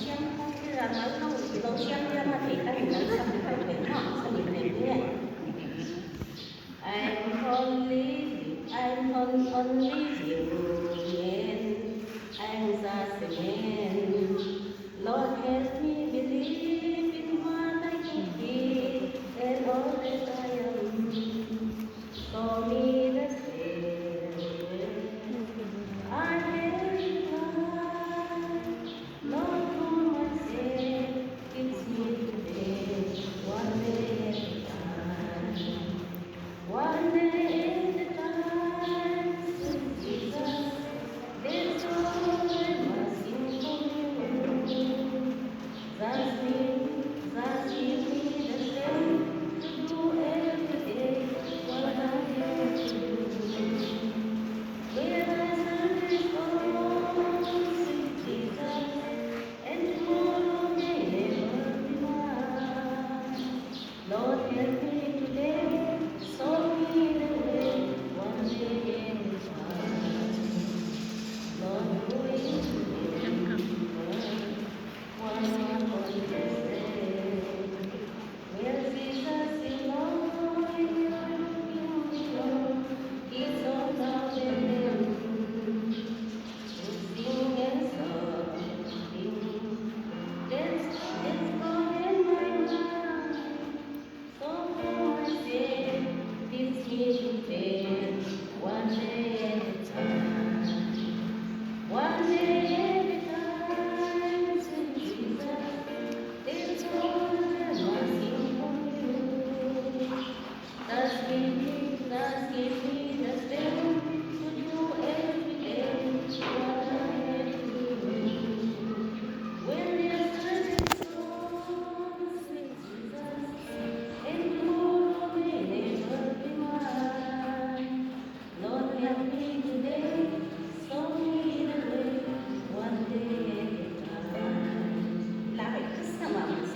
相通，然后老乡呀嘛，thì các mình nói xong thì phải về họ, xong thì về nghe. Anh hôn only you, anh ra sẽ